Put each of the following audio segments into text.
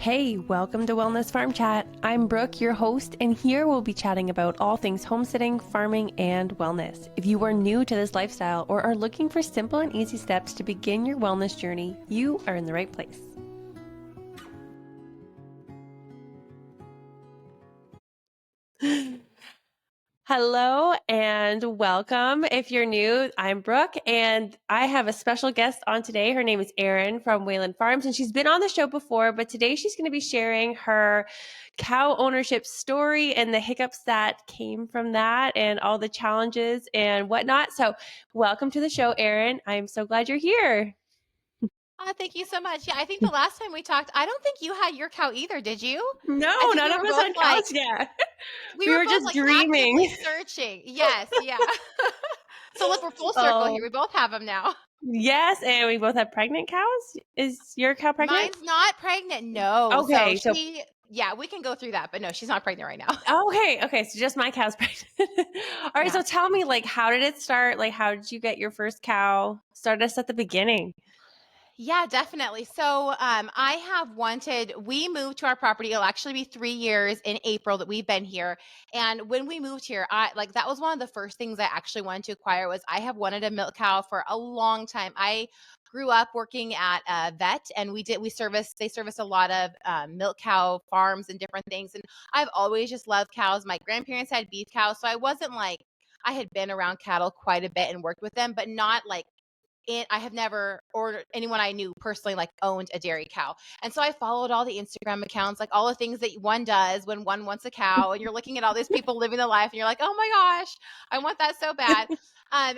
Hey, welcome to Wellness Farm Chat. I'm Brooke, your host, and here we'll be chatting about all things homesteading, farming, and wellness. If you are new to this lifestyle or are looking for simple and easy steps to begin your wellness journey, you are in the right place. Hello and welcome. If you're new, I'm Brooke, and I have a special guest on today. Her name is Eryn from Whalen Farms, and she's been on the show before, but today she's going to be sharing her cow ownership story and the hiccups that came from that and all the challenges and whatnot. So welcome to the show, Eryn. I'm so glad you're here. Thank you so much. Yeah, I think the last time we talked, I don't think you had your cow either, did you? No, I think none we of were us both on like, cows yet. we We were were both just like dreaming. actively searching. Yes, yeah. So look, we're full circle Oh, here. We both have them now. yes, and we both have pregnant cows. Is your cow pregnant? Mine's not pregnant. No. So Okay, so yeah, we can go through that, but no, she's not pregnant right now. Okay, so just my cow's pregnant. All right, Yeah. so tell me, like, how did it start? Like, how did you get your first cow? Start us at the beginning. Yeah, definitely. So we moved to our property. It'll actually be 3 years in April that we've been here. And when we moved here, that was one of the first things I actually wanted to acquire. Was I have wanted a milk cow for a long time. I grew up working at a vet, and they service a lot of milk cow farms and different things. And I've always just loved cows. My grandparents had beef cows, so I wasn't like, I had been around cattle quite a bit and worked with them, but not like, and I have never, or anyone I knew personally, like, owned a dairy cow. And so I followed all the Instagram accounts, like all the things that one does when one wants a cow, and you're looking at all these people living the life, and you're like, oh my gosh, I want that so bad. Um,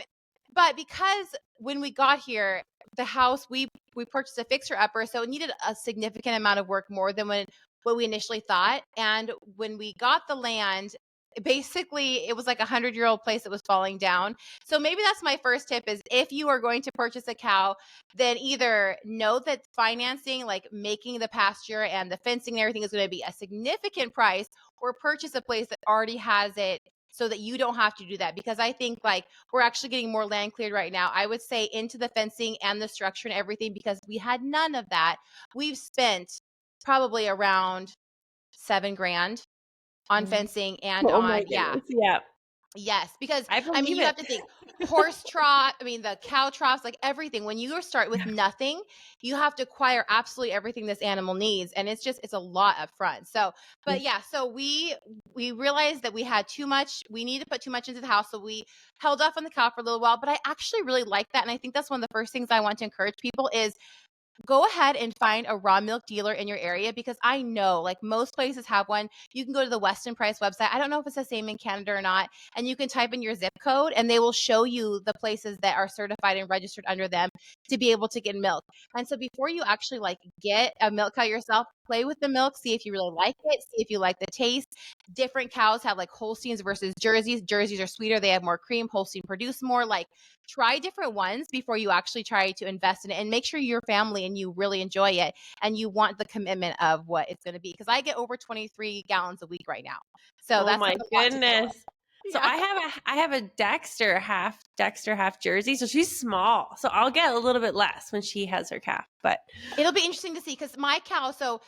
but because when we got here, the house we purchased a fixer upper, so it needed a significant amount of work, more than what we initially thought. And when we got the land, basically it was like 100-year-old place that was falling down. So maybe that's my first tip: is if you are going to purchase a cow, then either know that financing, like making the pasture and the fencing and everything, is going to be a significant price, or purchase a place that already has it so that you don't have to do that. Because I think, like, we're actually getting more land cleared right now. I would say into the fencing and the structure and everything, because we had none of that. We've spent probably around 7 grand on fencing and Oh my on, yeah. goodness. Yeah, Yes, because I I mean, believe you it. have to think horse trough, I mean, the cow troughs, like everything. When you start with nothing, you have to acquire absolutely everything this animal needs. And it's a lot up front. So, but yeah, so we realized that we had too much, we need to put too much into the house. So we held off on the cow for a little while, but I actually really like that. And I think that's one of the first things I want to encourage people is go ahead and find a raw milk dealer in your area, because I know, like, most places have one. You can go to the Weston Price website. I don't know if it's the same in Canada or not. And you can type in your zip code, and they will show you the places that are certified and registered under them to be able to get milk. And so before you actually, like, get a milk cow yourself, play with the milk, see if you really like it, see if you like the taste. Different cows have, like, Holsteins versus Jerseys. Jerseys are sweeter, they have more cream. Holstein produce more. Like, try different ones before you actually try to invest in it, and make sure your family and you really enjoy it and you want the commitment of what it's going to be. Because I get over 23 gallons a week right now, so Oh that's my a lot to fill up. goodness. So Yeah. I have a Dexter half Jersey. So she's small. So I'll get a little bit less when she has her calf. But It'll be interesting to see, because my cow, so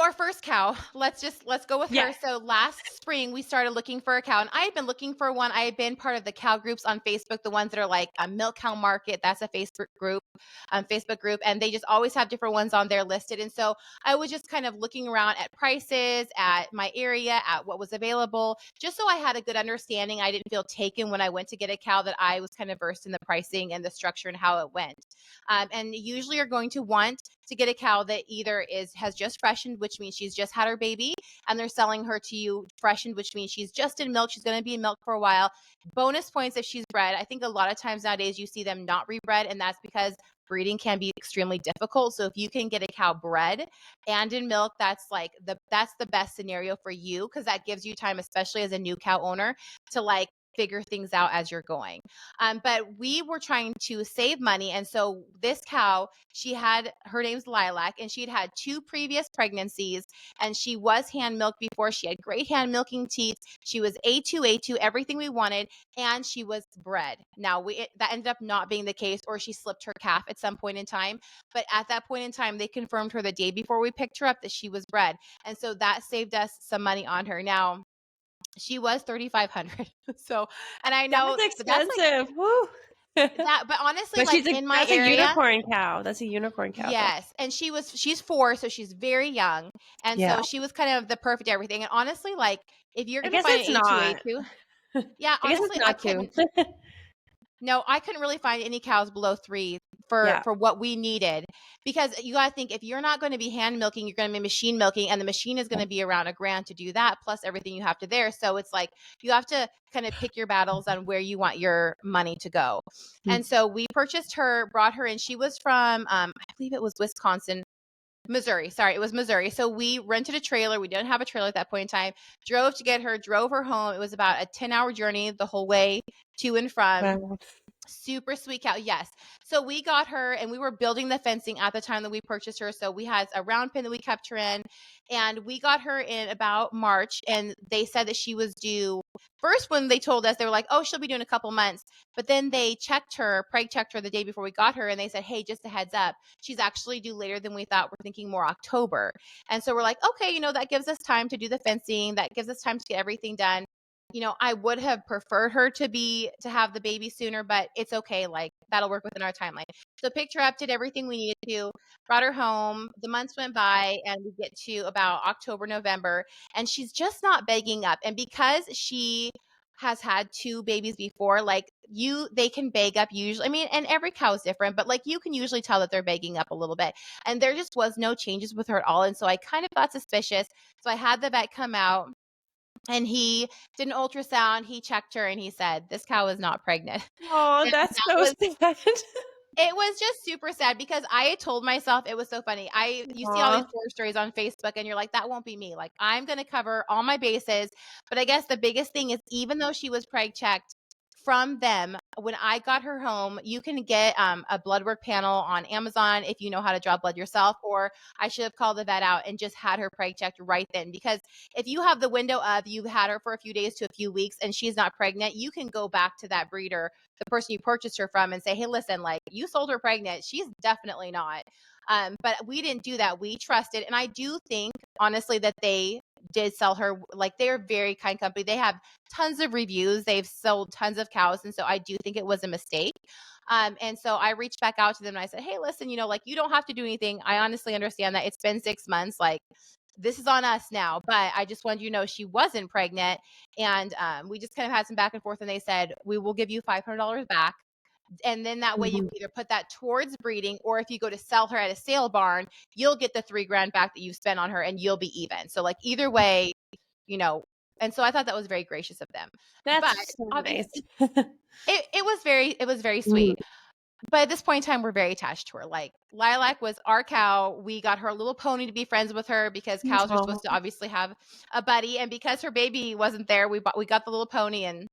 our first cow, let's go with yeah, her. So last spring we started looking for a cow, and I had been looking for one. I had been part of the cow groups on Facebook, the ones that are like a Milk Cow Market. That's a Facebook group, and they just always have different ones on there listed. And so I was just kind of looking around at prices, at my area, at what was available, just so I had a good understanding. I didn't feel taken when I went to get a cow, that I was kind of versed in the pricing and the structure and how it went. And usually you're going to want to get a cow that either has just freshened, which means she's just had her baby, and they're selling her to you freshened, which means she's just in milk. She's going to be in milk for a while. Bonus points if she's bred. I think a lot of times nowadays you see them not rebred, and that's because breeding can be extremely difficult. So if you can get a cow bred and in milk, that's the best scenario for you, because that gives you time, especially as a new cow owner, to, like, figure things out as you're going. But we were trying to save money. And so this cow, her name's Lilac, and she'd had 2 previous pregnancies, and she was hand milked before. She had great hand milking teeth. She was A2, everything we wanted, and she was bred. Now, that ended up not being the case, or she slipped her calf at some point in time. But at that point in time, they confirmed her the day before we picked her up that she was bred. And so that saved us some money on her. Now, she was 3,500. So, and I know, That's but that's like expensive. Woo. that, but honestly, But like in my that's a area, unicorn cow. That's a unicorn cow, though. yes. And she's 4, so she's very young. And Yeah. so she was kind of the perfect everything. And honestly, like if you're I going to guess find an it's not. A2, yeah, I guess it's honestly, not too. I couldn't really find any cows below 3 Yeah. for what we needed, because you got to think, if you're not going to be hand milking, you're going to be machine milking, and the machine is going to be around $1,000 to do that, plus everything you have to there. So it's like you have to kind of pick your battles on where you want your money to go. And so we purchased her, brought her in. She was from I believe it was Missouri. Sorry, it was Missouri. So we rented a trailer. We didn't have a trailer at that point in time. Drove to get her, drove her home. It was about a 10-hour journey the whole way to and from. Wow. Super sweet cow. Yes. So we got her, and we were building the fencing at the time that we purchased her. So we had a round pen that we kept her in, and we got her in about March, and they said that she was due. First, when they told us, they were like, oh, she'll be due in a couple months. But then they preg checked her the day before we got her, and they said, hey, just a heads up, she's actually due later than we thought. We're thinking more October. And so we're like, okay, that gives us time to do the fencing. That gives us time to get everything done. I would have preferred her to have the baby sooner, but it's okay. Like, that'll work within our timeline. So picked her up, did everything we needed to, brought her home. The months went by, and we get to about October, November, and she's just not begging up. And because she has had 2 babies before, like they can beg up usually. I mean, and every cow is different, but like you can usually tell that they're begging up a little bit. And there just was no changes with her at all. And so I kind of got suspicious. So I had the vet come out, and he did an ultrasound. He checked her, and he said, this cow is not pregnant. Oh, And that's that so was sad. it was just super sad, because I had told myself, it was so funny. You see all these Aw. horror stories on Facebook, and you're like, that won't be me. Like, I'm going to cover all my bases. But I guess the biggest thing is, even though she was preg checked from them, when I got her home, you can get a blood work panel on Amazon if you know how to draw blood yourself, or I should have called the vet out and just had her preg checked right then. Because if you have the window of, you've had her for a few days to a few weeks and she's not pregnant, you can go back to that breeder, the person you purchased her from, and say, hey, listen, like, you sold her pregnant. She's definitely not. But we didn't do that. We trusted. And I do think, honestly, that they did sell her. Like, they're a very kind company. They have tons of reviews. They've sold tons of cows. And so I do think it was a mistake. And so I reached back out to them, and I said, hey, listen, like, you don't have to do anything. I honestly understand that it's been 6 months. Like, this is on us now, but I just wanted you to know she wasn't pregnant. And we just kind of had some back and forth, and they said, we will give you $500 back. And then that way you Mhm. can either put that towards breeding, or if you go to sell her at a sale barn, you'll get the $3,000 back that you spent on her, and you'll be even. So like, either way, you know, and so I thought that was very gracious of them. But That's so nice. obviously it was very Mm. sweet. But at this point in time, we're very attached to her. Like, Lilac was our cow. We got her a little pony to be friends with her, because cows are supposed to Aw. obviously have a buddy. And because her baby wasn't there, we got the little pony. And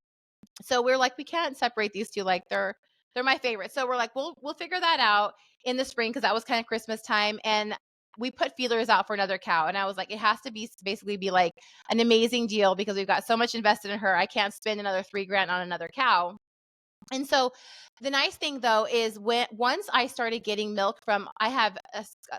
so we're like, we can't separate these two. Like, they're my favorite. So we're like, we'll figure that out in the spring, because that was kind of Christmas time. And we put feelers out for another cow. And I was like, it has to basically be like an amazing deal, because we've got so much invested in her. I can't spend another $3,000 on another cow. And so the nice thing, though, is once I started getting milk from, I have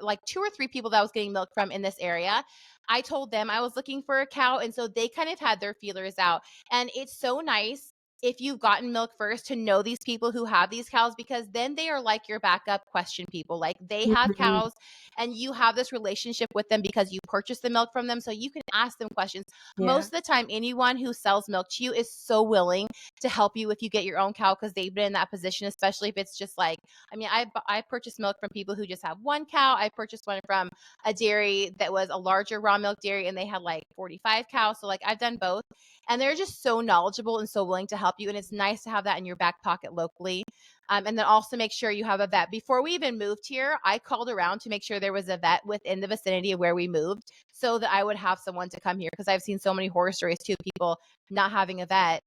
like 2 or 3 people that I was getting milk from in this area. I told them I was looking for a cow, and so they kind of had their feelers out. And it's so nice, if you've gotten milk first, to know these people who have these cows, because then they are like your backup question people. Like, they have Mhm. cows, and you have this relationship with them because you purchased the milk from them, so you can ask them questions. Yeah. Most of the time, anyone who sells milk to you is so willing to help you if you get your own cow, because they've been in that position, especially if it's just like, I mean, I purchased milk from people who just have one cow. I purchased one from a dairy that was a larger raw milk dairy, and they had like 45 cows. So like, I've done both, and they're just so knowledgeable and so willing to help you. And it's nice to have that in your back pocket locally. And then also make sure you have a vet. Before we even moved here, I called around to make sure there was a vet within the vicinity of where we moved, so that I would have someone to come here, because I've seen so many horror stories too, people not having a vet.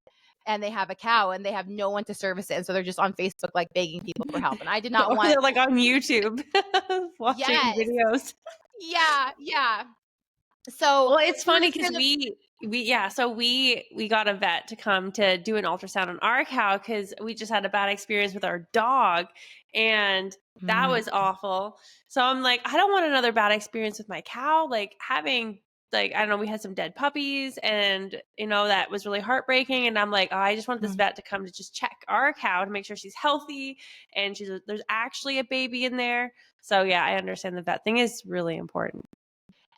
and they have a cow and they have no one to service it. And so they're just on Facebook, like begging people for help. And I did not Or want, they're like on YouTube watching yes, videos. yeah, yeah. So Well, it's we were funny just because kind of, we got a vet to come to do an ultrasound on our cow because we just had a bad experience with our dog, and that mm. was awful. So I'm like, I don't want another bad experience with my cow. Like having like I don't know, we had some dead puppies, and that was really heartbreaking. And I'm like, oh, I just want this Mm. vet to come to just check our cow to make sure she's healthy and there's actually a baby in there. So yeah, I understand the vet thing is really important.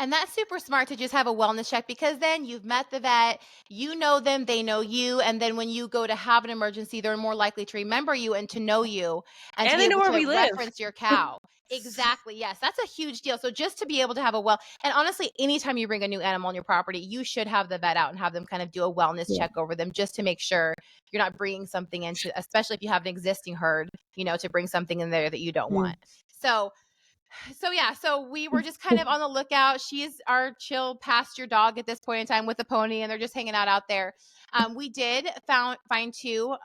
And that's super smart to just have a wellness check, because then you've met the vet, you know them, they know you. And then when you go to have an emergency, they're more likely to remember you and to know you and to And be they know able where to we live. reference your cow. Exactly. Yes. That's a huge deal. So just to be able to have a and honestly, anytime you bring a new animal on your property, you should have the vet out and have them kind of do a wellness Yeah. check over them just to make sure you're not bringing something into, especially if you have an existing herd, to bring something in there that you don't want. Mm. So yeah, so we were just kind of on the lookout. She's our chill pasture dog at this point in time with the pony, and they're just hanging out there. We did find two,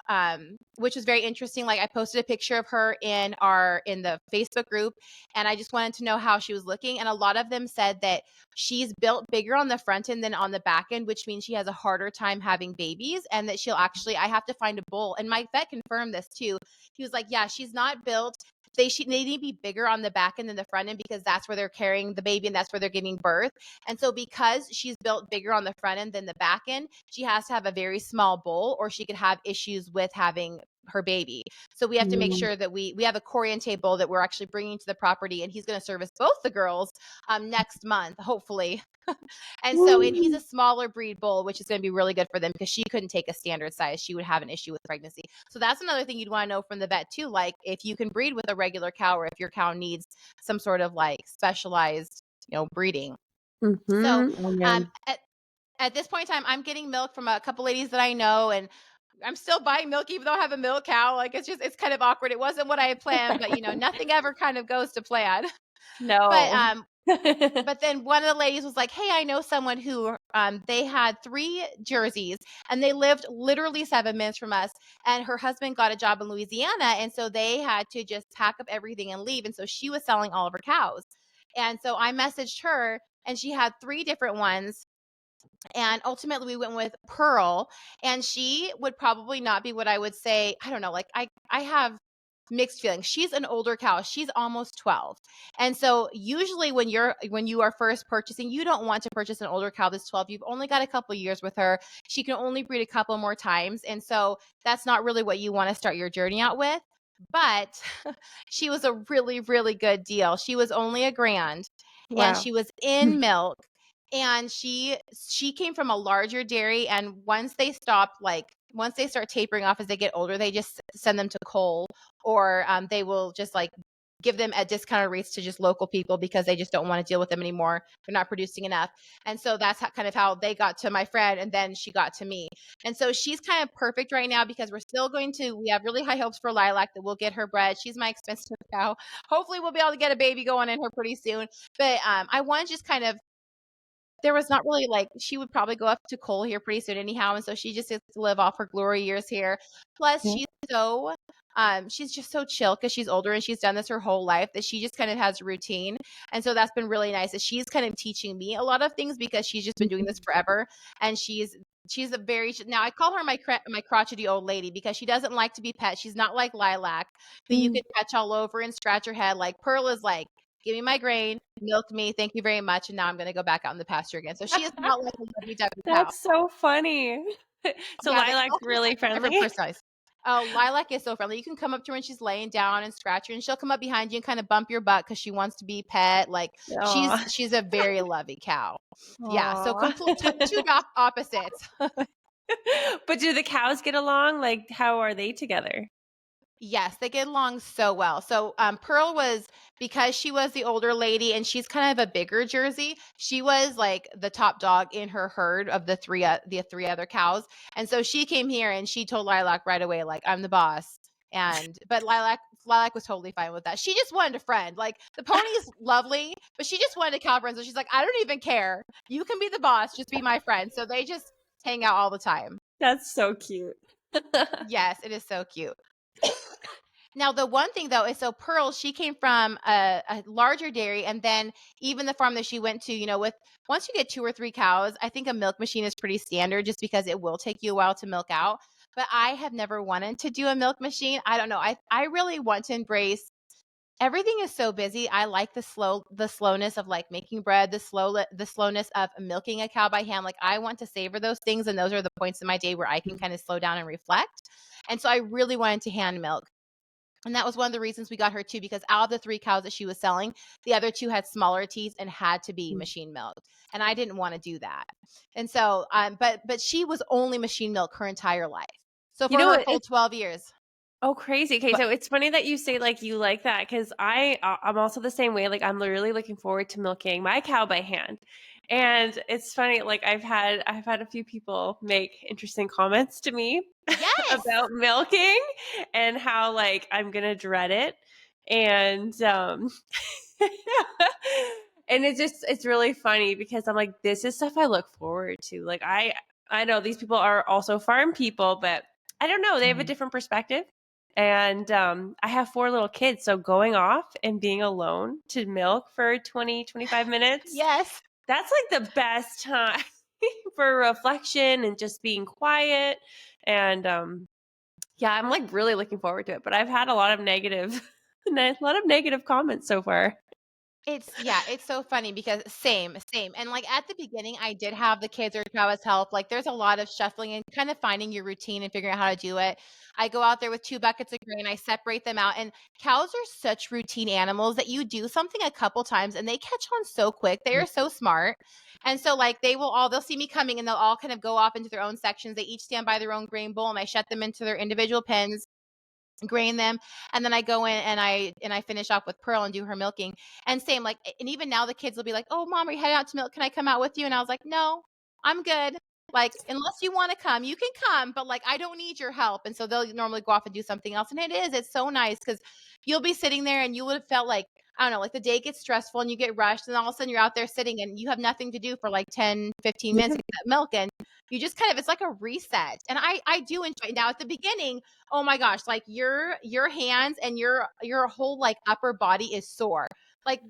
which was very interesting. Like I posted a picture of her in the Facebook group, and I just wanted to know how she was looking. And a lot of them said that she's built bigger on the front end than on the back end, which means she has a harder time having babies, and that I have to find a bull. And my vet confirmed this too. He was like, yeah, she's not built, they need to be bigger on the back end than the front end, because that's where they're carrying the baby and that's where they're giving birth. And so because she's built bigger on the front end than the back end, she has to have a very small bowl or she could have issues with having her baby. So we have to make Mm. sure that we have a Coriente bull that we're actually bringing to the property, and he's going to service both the girls next month, hopefully. And he's a smaller breed bull, which is going to be really good for them because she couldn't take a standard size. She would have an issue with pregnancy. So that's another thing you'd want to know from the vet too. Like if you can breed with a regular cow, or if your cow needs some sort of like specialized, breeding. So Mhm. Oh, yeah. um, at this point in time, I'm getting milk from a couple ladies that I know, and I'm still buying milk even though I have a milk cow. Like it's kind of awkward. It wasn't what I had planned, but nothing ever kind of goes to plan. But No. but then one of the ladies was like, "Hey, I know someone who they had 3 jerseys and they lived literally 7 minutes from us, and her husband got a job in Louisiana, and so they had to just pack up everything and leave, and so she was selling all of her cows." And so I messaged her, and she had 3 different ones, and ultimately we went with Pearl, and she would probably not be what I would say, I don't know, like I have mixed feelings. She's an older cow. She's almost 12. And so usually when you are first purchasing, you don't want to purchase an older cow that's 12. You've only got a couple years with her. She can only breed a couple more times. And so that's not really what you want to start your journey out with. But she was a really, really good deal. She was only a grand, and Wow. she was in milk, and she came from a larger dairy, and once they start tapering off as they get older, they just send them to coal, or they will just like give them at discounted rates to just local people because they just don't want to deal with them anymore. They're not producing enough. And so that's kind of how they got to my friend, and then she got to me. And so she's kind of perfect right now because we have really high hopes for Lilac that we'll get her bred. She's my expensive cow. Hopefully we'll be able to get a baby going in her pretty soon. But I want to just kind of, there was not really like, she would probably go up to Cole here pretty soon anyhow, and so she just gets to live off her glory years here. Plus, Yeah. she's just so chill because she's older and she's done this her whole life, that she just kind of has a routine, and so that's been really nice. That she's kind of teaching me a lot of things because she's just been doing this forever, and she's a very, now I call her my crotchety old lady because she doesn't like to be pet. She's not like Lilac that you Mm. could touch all over and scratch her head. Like Pearl is like, give me my grain, milk me, thank you very much, and now I'm gonna go back out in the pasture again. So she is not like a lovey-dovey cow. That's so funny. So Yeah, they Lilac's all have really different friendly? personalities. Oh, Lilac is so friendly. You can come up to her when she's laying down and scratch her, and she'll come up behind you and kind of bump your butt because she wants to be pet. Like Aw. she's a very lovey cow. Yeah, so Aw. complete two opposites. But do the cows get along? Like, how are they together? Yes, they get along so well. So Pearl was, because she was the older lady and she's kind of a bigger Jersey. She was like the top dog in her herd of the three other cows, and so she came here and she told Lilac right away, like, I'm the boss. And but Lilac was totally fine with that. She just wanted a friend. Like the pony's lovely, but she just wanted a cow friend. So she's like, I don't even care. You can be the boss. Just be my friend. So they just hang out all the time. That's so cute. Yes, it is so cute. Now, the one thing though is so Pearl, she came from a larger dairy, and then even the farm that she went to, with once you get two or three cows, I think a milk machine is pretty standard just because it will take you a while to milk out. But I have never wanted to do a milk machine. I don't know. I really want to embrace everything is so busy. I like the slowness of like making bread, the slowness of milking a cow by hand. Like I want to savor those things, and those are the points in my day where I can kind of slow down and reflect. And so I really wanted to hand milk. And that was one of the reasons we got her too, because out of the three cows that she was selling, the other two had smaller teats and had to be machine milked. And I didn't want to do that. And so, but she was only machine milk her entire life. So You for know her what? full 12 years. Oh, crazy. Okay, But so it's funny that you say like you like that because I'm also the same way. Like I'm really looking forward to milking my cow by hand. And it's funny, like I've had a few people make interesting comments to me yes. about milking and how like I'm gonna dread it. And and it's really funny because I'm like, this is stuff I look forward to. Like I know these people are also farm people, but I don't know, they have a different perspective. And I have four little kids, so going off and being alone to milk for 20-25 minutes, Yes. that's like the best time for reflection and just being quiet. And yeah, I'm like really looking forward to it. But I've had a lot of negative, a lot of negative comments so far. It's so funny because same. And like at the beginning, I did have the kids or Travis help. Like there's a lot of shuffling and kind of finding your routine and figuring out how to do it. I go out there with two buckets of grain, I separate them out. And cows are such routine animals that you do something a couple times and they catch on so quick. They are so smart. And so like they'll see me coming and they'll all kind of go off into their own sections. They each stand by their own grain bowl and I shut them into their individual pens, grain them, and then I go in and I finish off with Pearl and do her milking. And same, like, and even now the kids will be like, "Oh, mom, are you heading out to milk? Can I come out with you?" And I was like, "No, I'm good. Like, unless you want to come, you can come, but like, I don't need your help." And so they'll normally go off and do something else. And it's so nice because you'll be sitting there and you would have felt like, I don't know, like the day gets stressful and you get rushed, and all of a sudden you're out there sitting and you have nothing to do for like 10-15 minutes Yeah. to get that milk. And you just kind of, it's like a reset. And I do enjoy it. Now at the beginning, oh my gosh, like your hands and your whole like upper body is sore. Like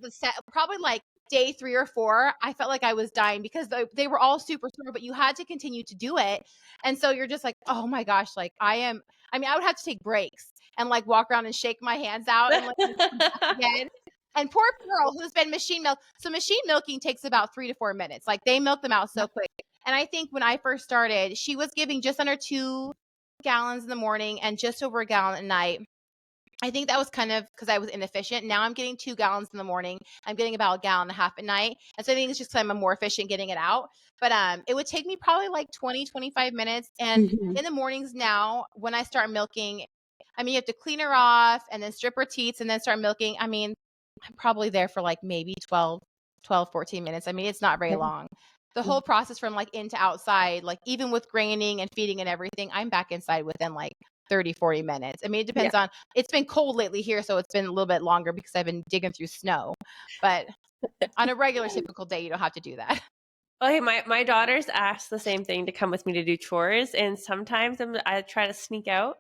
probably like day 3 or 4, I felt like I was dying because they were all super sore, but you had to continue to do it. And so you're just like, oh my gosh, like I mean, I would have to take breaks and like walk around and shake my hands out and like come back again. And poor Pearl, who's been machine milk. So machine milking takes about 3 to 4 minutes. Like they milk them out so quick. And I think when I first started, she was giving just under 2 gallons in the morning and just over a gallon at night. I think that was kind of because I was inefficient. Now I'm getting 2 gallons in the morning. I'm getting about a gallon and a half at night. And so I think it's just because I'm more efficient getting it out. But it would take me probably like 20-25 minutes. And Mhm. in the mornings now, when I start milking, I mean, you have to clean her off and then strip her teats and then start milking. I mean, I'm probably there for like maybe 14 minutes. I mean, it's not very Yeah. long. The whole process from like in to outside, like even with graining and feeding and everything, I'm back inside within like 30-40 minutes. I mean, it Yeah. depends on, it's been cold lately here, so it's been a little bit longer because I've been digging through snow. But on a regular typical day, you don't have to do that. Oh, hey, my daughters ask the same thing to come with me to do chores, and sometimes I try to sneak out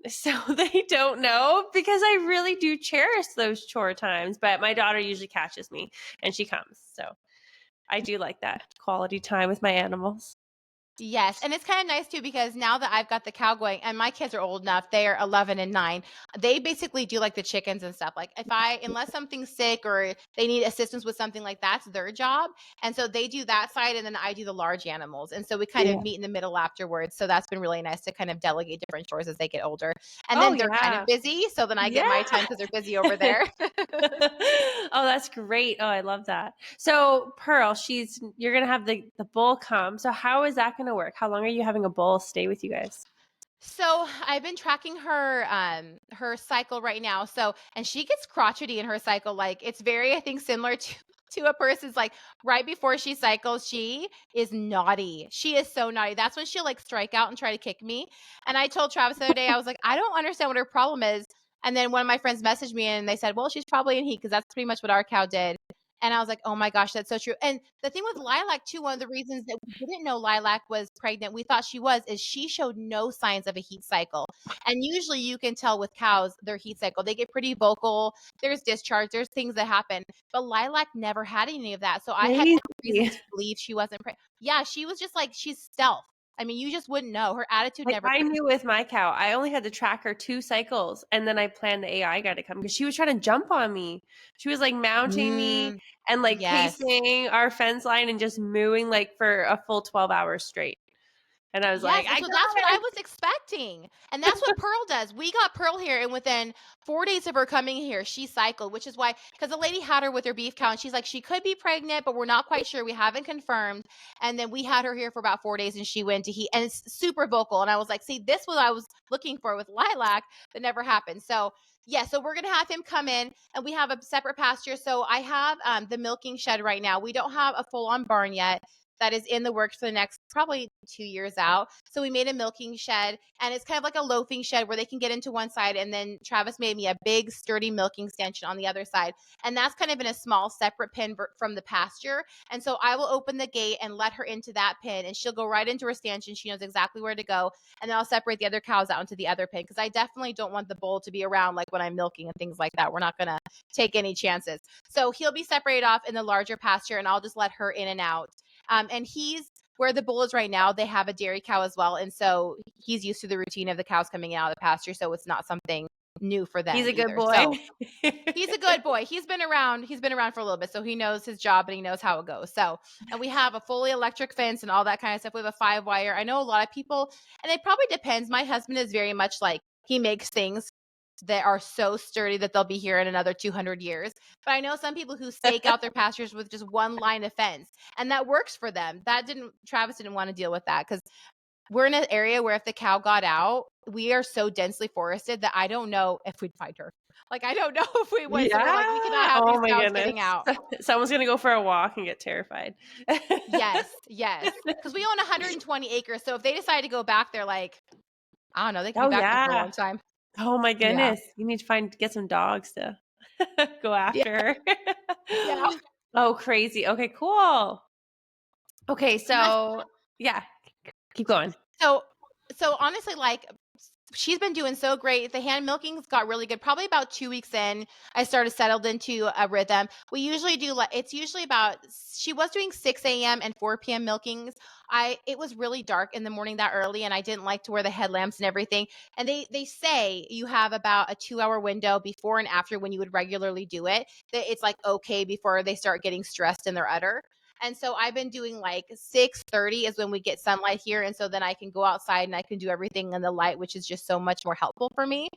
so they don't know because I really do cherish those chore times. But my daughter usually catches me and she comes, so I do like that quality time with my animals. Yes, and it's kind of nice too because now that I've got the cow going and my kids are old enough, they are 11 and 9. They basically do like the chickens and stuff. Like unless something's sick or they need assistance with something, like that's their job. And so they do that side and then I do the large animals. And so we kind of Yeah. meet in the middle afterwards. So that's been really nice to kind of delegate different chores as they get older. And Oh then they're kind yeah. of busy, so then I get my Yeah. time because they're busy over there. Oh, that's great. Oh, I love that. So, Pearl, you're gonna have the bull come. So, how is that gonna work? How long are you having a bull stay with you guys? So I've been tracking her cycle right now. So and she gets crotchety in her cycle. Like it's very, I think, similar to to a person's like right before she cycles, she is naughty. She is so naughty. That's when she'll like strike out and try to kick me. And I told Travis the other day, I was like, I don't understand what her problem is. And then one of my friends messaged me and they said, well, she's probably in heat because that's pretty much what our cow did. And I was like, oh my gosh, that's so true. And the thing with Lilac too, one of the reasons that we didn't know Lilac was pregnant, we thought she was, is she showed no signs of a heat cycle. And usually you can tell with cows their heat cycle. They get pretty vocal. There's discharge. There's things that happen. But Lilac never had any of that. So I had Crazy. every reason to believe she wasn't pregnant. Yeah, she was just like, she's stealth. I mean, you just wouldn't know. Her attitude Like, never I changed. knew with my cow, I only had to track her 2 cycles, and then I planned the AI guy to come because she was trying to jump on me. She was, like, mounting me Mm, and, like, yes. pacing our fence line and just mooing, like, for a full 12 hours straight, and I was like, Yes, and "I so that's what got I her." was expecting, and that's what Pearl does. We got Pearl here, and within 4 days of her coming here, she cycled, which is why, because the lady had her with her beef cow, and she's like, "She could be pregnant, but we're not quite sure. We haven't confirmed." And then we had her here for about 4 days, and she went to heat, and it's super vocal, and I was like, "See, this was what I was looking for with Lilac that never happened." So, yeah, so we're gonna have him come in, and we have a separate pasture. So I have, the milking shed right now. We don't have a full-on barn yet. That is in the works for the next probably 2 years out. So we made a milking shed, and it's kind of like a loafing shed where they can get into one side. And then Travis made me a big, sturdy milking stanchion on the other side. And that's kind of in a small, separate pen from the pasture. And so I will open the gate and let her into that pen, and she'll go right into her stanchion. She knows exactly where to go. And then I'll separate the other cows out into the other pen because I definitely don't want the bull to be around like when I'm milking and things like that. We're not going to take any chances. So he'll be separated off in the larger pasture, and I'll just let her in and out. And he's where the bull is right now. They have a dairy cow as well, and so he's used to the routine of the cows coming out of the pasture. So it's not something new for He's them a good either. boy. So he's a good boy. He's been around. He's been around for a little bit, so he knows his job and he knows how it goes. So, and we have a fully electric fence and all that kind of stuff. We have a 5 wire. I know a lot of people, and it probably depends. My husband is very much like he makes things that are so sturdy that they'll be here in another 200 years. But I know some people who stake out their pastures with just one line of fence, and that works for them. Travis didn't want to deal with that because we're in an area where if the cow got out, we are so densely forested that I don't know if we'd find her. Like, I don't know if we would. So we're like, we cannot Yeah. have Oh these my cows goodness. getting out. Someone's gonna go for a walk and get terrified. Yes, yes. Because we own 120 acres. So if they decide to go back, they're like, I don't know, they could be Oh, back there for a yeah. long time. Oh my Yeah. goodness. You need to get some dogs to go Yeah. after her. Yeah. Oh, crazy. Okay, cool. Okay, so yeah, keep going. So so honestly, like, she's been doing so great. The hand milking's got really good. Probably about 2 weeks in, I started settled into a rhythm. We usually do like it's usually about she was doing 6 a.m. and 4 p.m. milkings. I It was really dark in the morning that early, and I didn't like to wear the headlamps and everything. And they say you have about a 2 hour window before and after when you would regularly do it. That it's like okay before they start getting stressed in their udder. And so I've been doing like 6:30 is when we get sunlight here. And so then I can go outside and I can do everything in the light, which is just so much more helpful for me.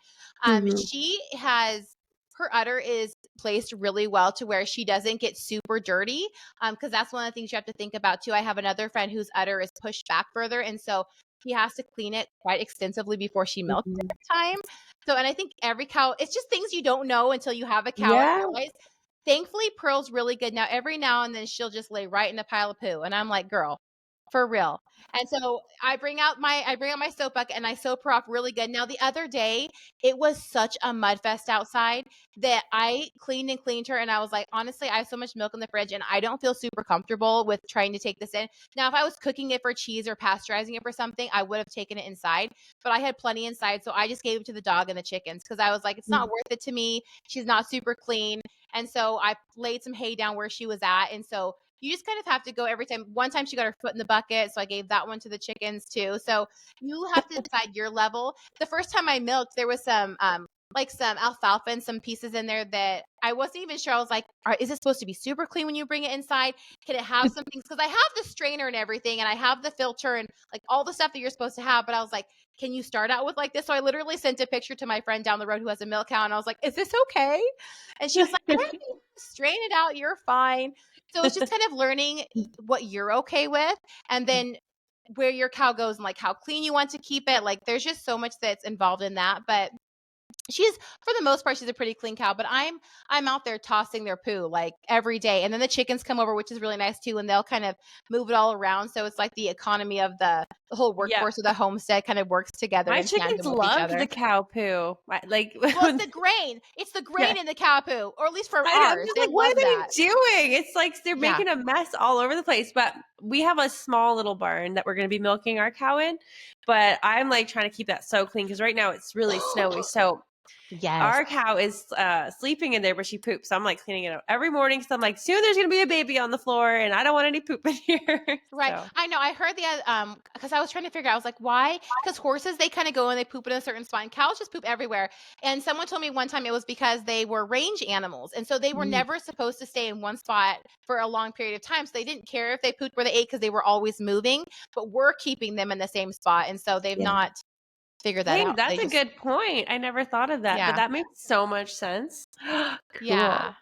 Mhm. She has her udder is placed really well to where she doesn't get super dirty. Because that's one of the things you have to think about too. I have another friend whose udder is pushed back further. And so he has to clean it quite extensively before she milks Mhm. every time. So, and I think every cow, it's just things you don't know until you have a cow and Yeah. realize. Thankfully, Pearl's really good. Now, every now and then she'll just lay right in a pile of poo, and I'm like, "Girl, for real." And so I bring out my soap bucket and I soap her off really good. Now, the other day, it was such a mud fest outside that I cleaned and cleaned her, and I was like, "Honestly, I have so much milk in the fridge, and I don't feel super comfortable with trying to take this in." Now, if I was cooking it for cheese or pasteurizing it for something, I would have taken it inside, but I had plenty inside, so I just gave it to the dog and the chickens because I was like, "It's not Mhm. worth it to me. She's not super clean." And so I laid some hay down where she was at. And so you just kind of have to go every time. One time she got her foot in the bucket. So I gave that one to the chickens too. So you have to decide your level. The first time I milked, there was some alfalfa and some pieces in there that I wasn't even sure. I was like, all right, is it supposed to be super clean when you bring it inside? Can it have some things? Because I have the strainer and everything, and I have the filter and like all the stuff that you're supposed to have. But I was like, can you start out with like this? So I literally sent a picture to my friend down the road who has a milk cow, and I was like, is this okay? And she was like, "Yeah, strain it out, you're fine." So it's just kind of learning what you're okay with, and then where your cow goes and like how clean you want to keep it. Like there's just so much that's involved in that. But she's for the most part she's a pretty clean cow, but I'm out there tossing their poo like every day. And then the chickens come over, which is really nice too, and they'll kind of move it all around. So it's like the economy of the whole Yep. workforce of the homestead kind of works together My in chickens tandem with each love other. the cow poo. Like, Well, it's the grain. It's the yeah. grain in the cow poo, or at least for I know, I'm ours. just They like, "What love are they that. doing?" It's like they're Yeah. making a mess all over the place, but we have a small little barn that we're gonna be milking our cow in, but I'm, like, trying to keep that so clean because right now it's really snowy, so Yes. our cow is, sleeping in there, but she poops, so I'm, like, cleaning it up every morning because 'cause I'm like, "Soon there's gonna be a baby on the floor, and I don't want any poop in here." Right. So, I know. I heard because I was trying to figure out, I was like, why? Because horses, they kind of go and they poop in a certain spot, and cows just poop everywhere. And someone told me one time it was because they were range animals. And so they were mm, never supposed to stay in one spot for a long period of time. So they didn't care if they pooped where they ate because they were always moving, but we're keeping them in the same spot. And so they've yeah. not figured that Hey, out. that's They a just, good point. I never thought of that, but yeah. that makes so much sense. Cool. Yeah.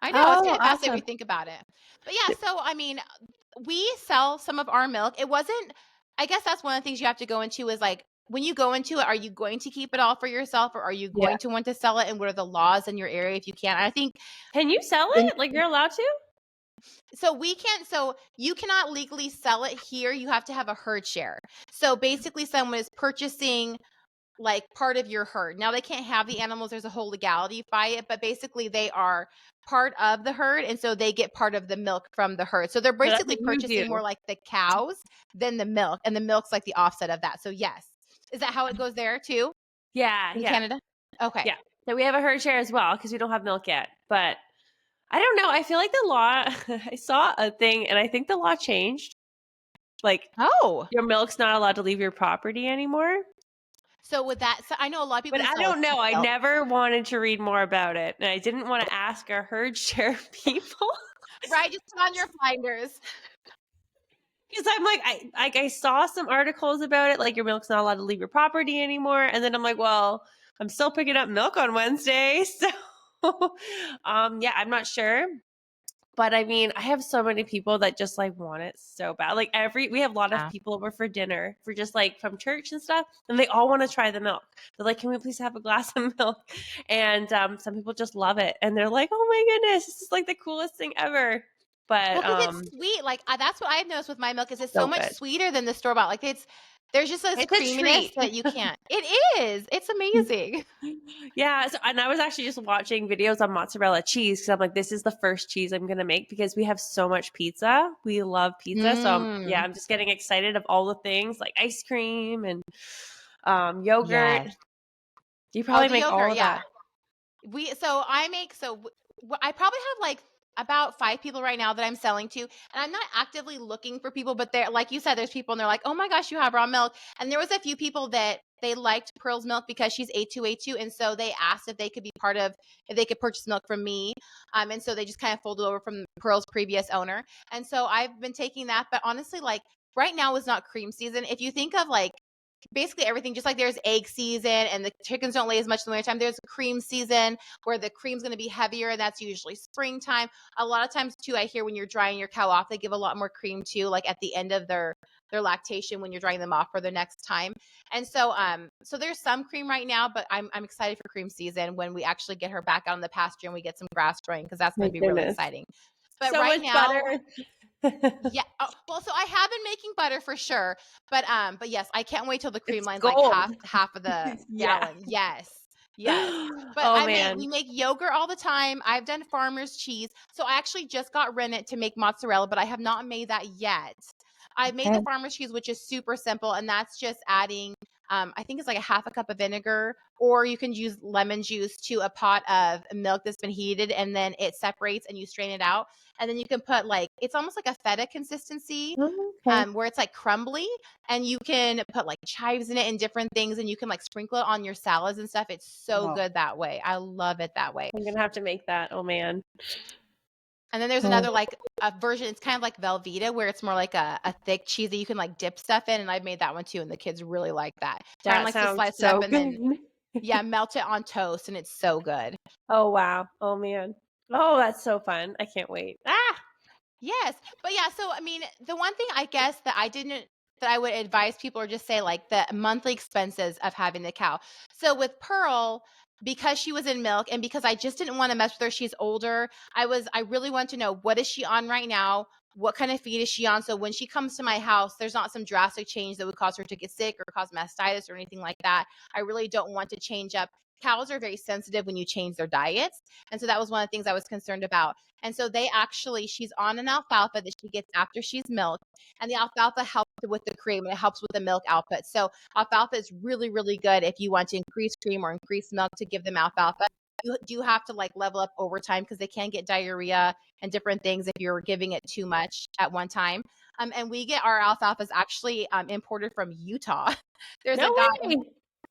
I know, it's Oh, kind of fascinating when awesome. we think about it. But yeah, so I mean, we sell some of our milk. It wasn't I guess that's one of the things you have to go into is like when you go into it, are you going to keep it all for yourself or are you Yeah. going to want to sell it? And what are the laws in your area if you can? I think Can you sell when it? Like, you're allowed to? so we can't so you cannot legally sell it here. You have to have a herd share. So basically someone is purchasing like part of your herd. Now they can't have the animals. There's a whole legality by it, but basically they are part of the herd and so they get part of the milk from the herd. So they're So that's basically what you purchasing more do. like the cows than the milk and the milk's like the offset of that. So yes. Is that how it goes there too Yeah, in yeah, Canada? Okay. yeah. So we have a herd share as well because we don't have milk yet. But I don't know. I feel like the law, I saw a thing and I think the law changed. Like, Oh. your milk's not allowed to leave your property anymore. So with that so I know a lot of people But who I sell like don't know. peak I milk. never wanted to read more about it. And I didn't want to ask our herd share people. Right, just put on your blinders. Because I'm like I saw some articles about it, like your milk's not allowed to leave your property anymore. And then I'm like, well, I'm still picking up milk on Wednesday. So yeah, I'm not sure. But I mean, I have so many people that just like want it so bad. Like we have a lot of Yeah. people over for dinner for just like from church and stuff, and they all want to try the milk. They're like, "Can we please have a glass of milk?" And some people just love it, and they're like, "Oh my goodness, this is like the coolest thing ever." But Well, because it's sweet, like, that's what I've noticed with my milk is it's so so much good. sweeter than the store-bought, like, there's just this It's a creaminess treat. that you can't it is, it's amazing. Yeah, so, and I was actually just watching videos on mozzarella cheese because I'm like, this is the first cheese I'm gonna make because we have so much pizza. We love pizza, so yeah, Mm, I'm just getting excited of all the things like ice cream and yogurt. yes. You Oh, probably the make all yogurt, of yeah. that. I make I probably have, like, about 5 people right now that I'm selling to, and I'm not actively looking for people, but they're like you said, there's people and they're like, "Oh my gosh, you have raw milk." And there was a few people that they liked Pearl's milk because she's A2A2, and so they asked if they could be part of if they could purchase milk from me. And so they just kind of folded over from Pearl's previous owner. And so I've been taking that, but honestly, like, right now is not cream season. If you think of, like, basically everything, just like there's egg season and the chickens don't lay as much in the wintertime, there's cream season where the cream's going to be heavier, and that's usually springtime. A lot of times too, I hear when you're drying your cow off, they give a lot more cream too, like at the end of their lactation when you're drying them off for the next time. And so there's some cream right now, but I'm excited for cream season when we actually get her back out in the pasture and we get some grass growing because that's going My to be really goodness, exciting. But so right much now, butter. yeah. Oh, well, so I have been making butter for sure, but yes, I can't wait till the cream It's line's like gold. half of the Yeah. gallon. Yes, yes. But Oh we man. make yogurt all the time. I've done farmer's cheese, so I actually just got rennet to make mozzarella, but I have not made that yet. I've made the Okay. farmer's cheese, which is super simple, and that's just adding. I think it's like a half a cup of vinegar, or you can use lemon juice to a pot of milk that's been heated, and then it separates and you strain it out. And then you can put like it's almost like a feta consistency, Okay. where it's like crumbly, and you can put like chives in it and different things, and you can like sprinkle it on your salads and stuff. It's so Oh, good that way. I love it that way. I'm gonna have to make that. Oh man. And then there's Oh, another like a version. It's kind of like Velveeta, where it's more like a thick cheese that you can like dip stuff in. And I've made that one too, and the kids really like that. Tyron that likes to sounds slice it up so and then good. yeah, melt it on toast, and it's so good. Oh wow. Oh man. Oh, that's so fun. I can't wait. Ah. Yes. But yeah, so I mean, the one thing I guess that I didn't that I would advise people or just say like the monthly expenses of having the cow. So with Pearl, because she was in milk and because I just didn't want to mess with her, she's older. I really want to know, what is she on right now? What kind of feed is she on? So when she comes to my house, there's not some drastic change that would cause her to get sick or cause mastitis or anything like that. I really don't want to change up. Cows are very sensitive when you change their diets. And so that was one of the things I was concerned about. And so she's on an alfalfa that she gets after she's milked. And the alfalfa helps with the cream and it helps with the milk output. So alfalfa is really, really good if you want to increase cream or increase milk to give them alfalfa. You do have to like level up over time because they can get diarrhea and different things if you're giving it too much at one time. And we get our alfalfas actually imported from Utah. There's No a guy, way.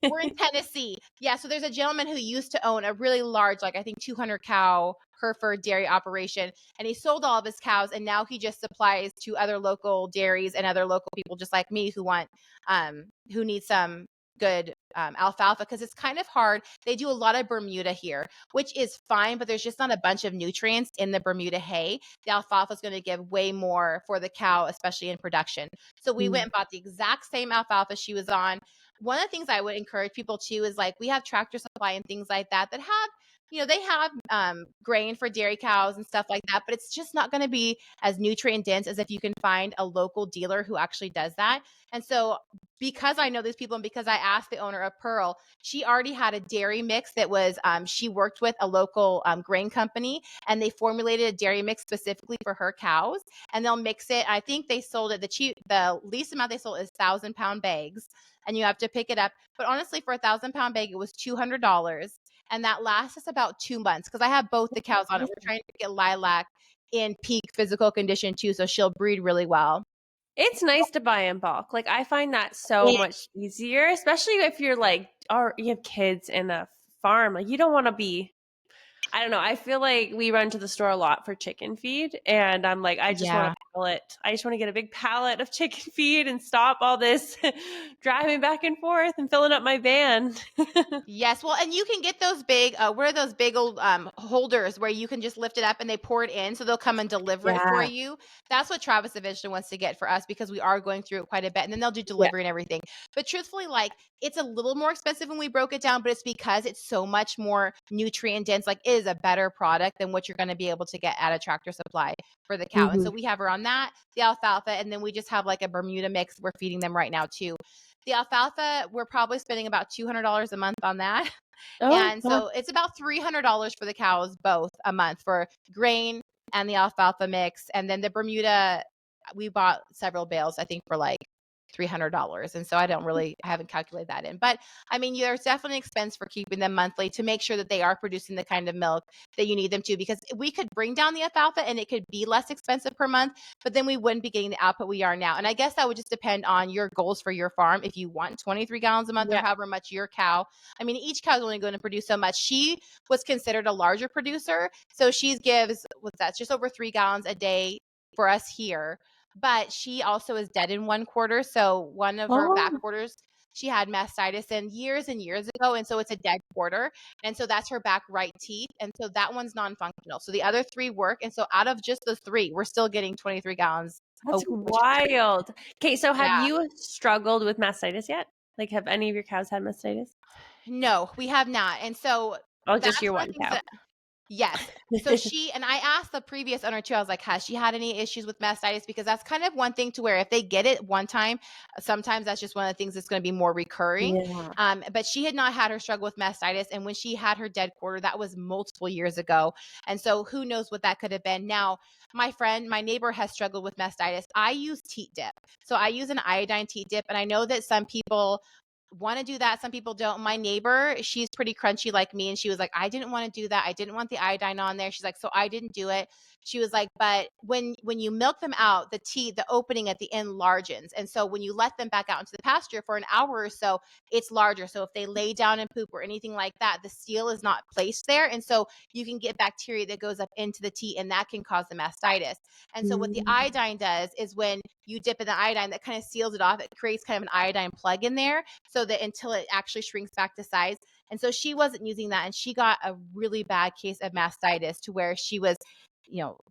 we're in Tennessee. Yeah, so there's a gentleman who used to own a really large, like I think 200 cow Hereford dairy operation, and he sold all of his cows, and now he just supplies to other local dairies and other local people just like me who need some good alfalfa because it's kind of hard. They do a lot of Bermuda here, which is fine, but there's just not a bunch of nutrients in the Bermuda hay. The alfalfa is going to give way more for the cow, especially in production. So we went and bought the exact same alfalfa she was on. One of the things I would encourage people too is like we have Tractor Supply and things like that that have, they have grain for dairy cows and stuff like that, but it's just not going to be as nutrient dense as if you can find a local dealer who actually does that. And so because I know these people and because I asked the owner of Pearl, she already had a dairy mix that was, she worked with a local grain company and they formulated a dairy mix specifically for her cows and they'll mix it. I think they sold it, the least amount they sold is 1,000-pound bags and you have to pick it up. But honestly, for a 1,000-pound bag, it was $200. And that lasts us about 2 months because I have both the cows on it. We're trying to get Lilac in peak physical condition too, so she'll breed really well. It's nice to buy in bulk. Like I find that so much easier, especially if you're like, or you have kids in a farm. Like you don't want to be, I don't know. I feel like we run to the store a lot for chicken feed, and I'm like, I just want a Yeah. pallet. I just want to get a big pallet of chicken feed and stop all this driving back and forth and filling up my van. Yes, well, and you can get those big, what are those big old holders where you can just lift it up and they pour it in, so they'll come and deliver it for Yeah. you. That's what Travis eventually wants to get for us because we are going through it quite a bit, and then they'll do Yeah. delivery and everything. But truthfully, like it's a little more expensive when we broke it down, but it's because it's so much more nutrient dense. Like it is a better product than what you're going to be able to get at a Tractor Supply for the cow. And so Hmm. we have her on that, the alfalfa, and then we just have like a Bermuda mix we're feeding them right now too. The alfalfa, we're probably spending about $200 a month on that. Oh, And God. so it's about $300 for the cows both a month for grain and the alfalfa mix. And then the Bermuda, we bought several bales, I think, for like $300. And so I haven't calculated that in. But I mean, there's definitely expense for keeping them monthly to make sure that they are producing the kind of milk that you need them to. Because we could bring down the alfalfa and it could be less expensive per month, but then we wouldn't be getting the output we are now. And I guess that would just depend on your goals for your farm. If you want 23 gallons a month or Yeah. however much your cow, I mean, each cow is only going to produce so much. She was considered a larger producer. So she gives, what's that, just over 3 gallons a day for us here, but she also is dead in one quarter. So one of her back Oh, quarters, she had mastitis in years and years ago. And so it's a dead quarter. And so that's her back right teeth. And so that one's non-functional. So the other three work. And so out of just the three, we're still getting 23 gallons a that's week, which is great. wild. Okay, so have Yeah. you struggled with mastitis yet? Like, have any of your cows had mastitis? No, we have not. And so Oh, just that's your one of one the things cow. that yes. So and I asked the previous owner too, I was like, has she had any issues with mastitis? Because that's kind of one thing to where if they get it one time, sometimes that's just one of the things that's going to be more recurring. Yeah. But she had not had her struggle with mastitis. And when she had her dead quarter, that was multiple years ago. And so who knows what that could have been. Now, my neighbor has struggled with mastitis. I use teat dip. So I use an iodine teat dip. And I know that some people want to do that. Some people don't. My neighbor, she's pretty crunchy like me. And she was like, I didn't want to do that. I didn't want the iodine on there. She's like, so I didn't do it. She was like, but when you milk them out, the opening at the end largens. And so when you let them back out into the pasture for an hour or so, it's larger. So if they lay down and poop or anything like that, the seal is not placed there. And so you can get bacteria that goes up into the teat and that can cause the mastitis. And so what the Mm. iodine does is when you dip in the iodine, that kind of seals it off. It creates kind of an iodine plug in there so that until it actually shrinks back to size. And so she wasn't using that. And she got a really bad case of mastitis to where she was,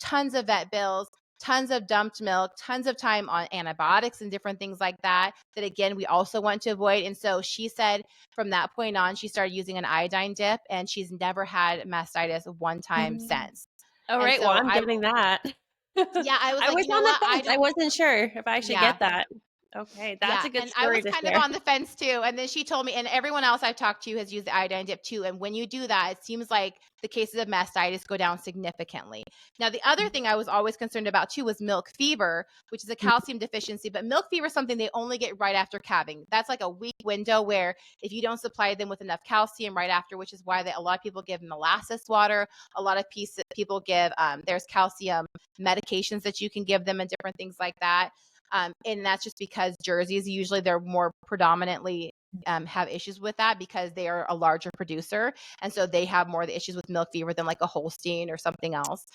tons of vet bills. tons of dumped milk, tons of time on antibiotics and different things like that, that again, we also want to avoid. And so she said from that point on, she started using an iodine dip and she's never had mastitis one time Mm. since. All And right. Well, so I'm getting that. yeah, I was I like, was you know on the what? I fence. I don't, wasn't sure if I should yeah. get that. Okay. That's Yeah, a good and I story was to kind of share. on the fence too. And then she told me, and everyone else I've talked to has used the iodine dip too. And when you do that, it seems like the cases of mastitis go down significantly. Now, the other thing I was always concerned about too was milk fever, which is a calcium deficiency. But milk fever is something they only get right after calving. That's like a week window where if you don't supply them with enough calcium right after, which is why a lot of people give molasses water, a lot of people give, there's calcium medications that you can give them and different things like that. And that's just because Jerseys usually they're more predominantly have issues with that because they are a larger producer. And so they have more of the issues with milk fever than like a Holstein or something else.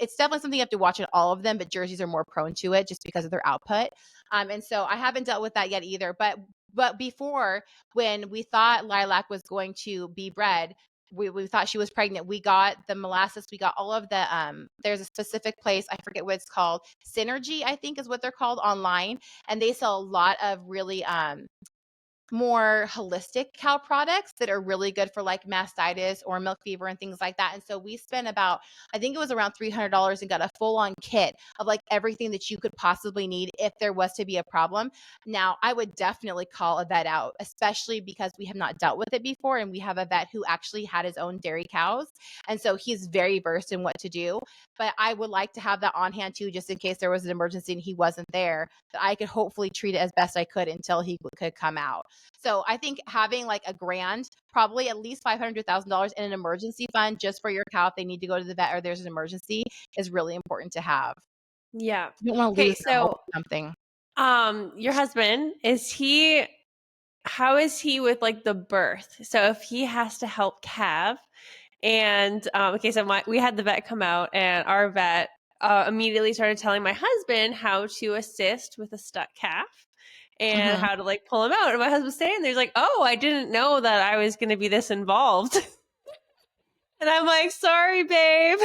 It's definitely something you have to watch in all of them, but Jerseys are more prone to it just because of their output. And so I haven't dealt with that yet either. But before, when we thought Lilac was going to be bred, we thought she was pregnant. We got the molasses. We got all of the there's a specific place, I forget what it's called. Synergy, I think is what they're called online. And they sell a lot of really more holistic cow products that are really good for like mastitis or milk fever and things like that. And so we spent about, I think it was around $300 and got a full on kit of like everything that you could possibly need if there was to be a problem. Now, I would definitely call a vet out, especially because we have not dealt with it before. And we have a vet who actually had his own dairy cows. And so he's very versed in what to do. But I would like to have that on hand too, just in case there was an emergency and he wasn't there, that I could hopefully treat it as best I could until he could come out. So I think having like a grand, probably at least $500,000 in an emergency fund just for your cow if they need to go to the vet or there's an emergency is really important to have. Yeah. You don't want to Okay. lose them over So, something. your husband, how is he with like the birth? So if he has to help calve and, okay, so we had the vet come out and our vet immediately started telling my husband how to assist with a stuck calf and Mhm. how to like pull him out. And my husband's standing there, he's like, oh, I didn't know that I was going to be this involved. And I'm like, sorry, babe.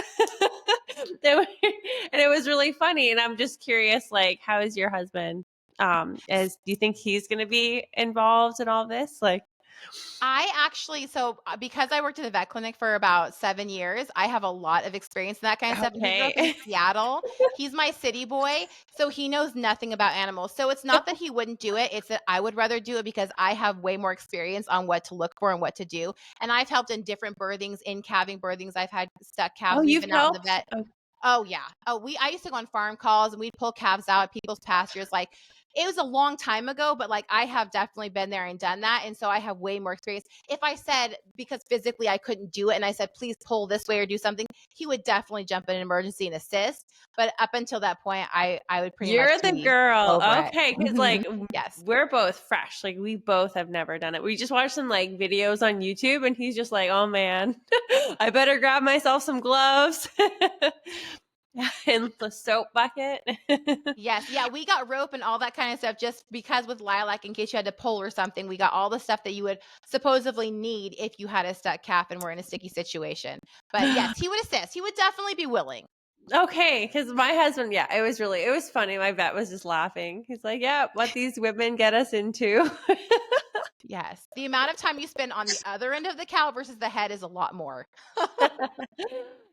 And it was really funny. And I'm just curious, like, how is your husband? Do you think he's going to be involved in all this? Like, I actually, so because I worked in the vet clinic for about 7 years, I have a lot of experience in that kind of stuff. And he grew up in okay. Seattle. He's my city boy. So he knows nothing about animals. So it's not that he wouldn't do it. It's that I would rather do it because I have way more experience on what to look for and what to do. And I've helped in different birthings, in calving birthings. I've had stuck Oh, calves. We've you've been out in the helped? vet. Oh yeah. I used to go on farm calls and we'd pull calves out at people's pastures. Like it was a long time ago, but like I have definitely been there and done that. And so I have way more experience. If I said, because physically I couldn't do it and I said, please pull this way or do something, he would definitely jump in an emergency and assist. But up until that point, I would pretty much You're the be girl. over it. Okay. Cause Mhm. like Yes. we're both fresh. Like we both have never done it. We just watched some like videos on YouTube and he's just like, oh man, I better grab myself some gloves and the soap bucket. Yes. Yeah. We got rope and all that kind of stuff just because with lilac, in case you had to pull or something, we got all the stuff that you would supposedly need if you had a stuck calf and were in a sticky situation. But yes, he would assist. He would definitely be willing. Okay, because my husband, yeah, it was funny. My vet was just laughing. He's like, yeah, what these women get us into. Yes. The amount of time you spend on the other end of the cow versus the head is a lot more.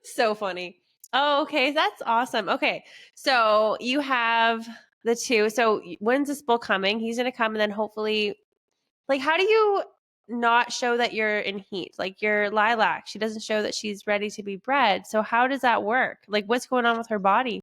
So funny. Oh, okay, that's awesome. Okay, so you have the two. So when's this bull coming? He's gonna come, and then hopefully, like, how do you not show that you're in heat? Like your lilac, she doesn't show that she's ready to be bred. So how does that work? Like, what's going on with her body?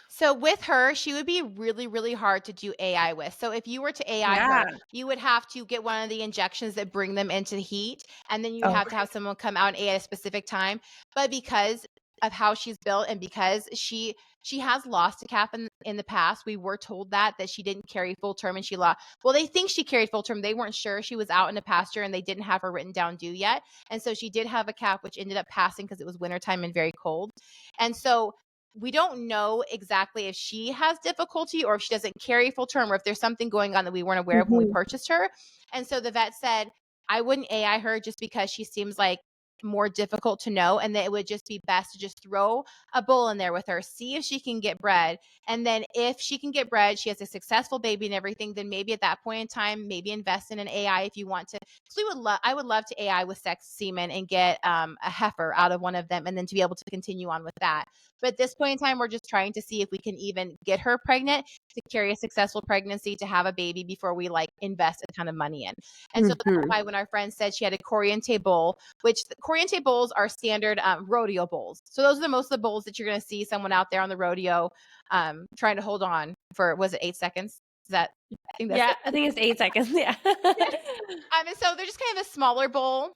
So with her, she would be really, really hard to do AI with. So if you were to AI Yeah. her, you would have to get one of the injections that bring them into the heat, and then you'd Oh, have to have someone come out and AI at a specific time. But because of how she's built and because she has lost a calf in the past, we were told that she didn't carry full term and she lost. Well, they think she carried full term. They weren't sure. She was out in a pasture and they didn't have her written down due yet. And so she did have a calf, which ended up passing because it was wintertime and very cold. And so we don't know exactly if she has difficulty or if she doesn't carry full term or if there's something going on that we weren't aware of when we mhm. purchased her. And so the vet said, I wouldn't AI her just because she seems like more difficult to know, and that it would just be best to just throw a bull in there with her, see if she can get bred. And then if she can get bred, she has a successful baby and everything, then maybe at that point in time, maybe invest in an AI if you want to. Because I would love to AI with sex semen and get a heifer out of one of them, and then to be able to continue on with that. But at this point in time, we're just trying to see if we can even get her pregnant, to carry a successful pregnancy, to have a baby before we like invest a ton of money in. And so that's Mhm. why when our friend said she had a Corriente bull, which the Corriente bulls are standard rodeo bulls. So those are the most of the bulls that you're going to see someone out there on the rodeo trying to hold on for, was it 8 seconds? Is that, I think that's Yeah, it. I think it's 8 seconds. Yeah. And so they're just kind of a smaller bull.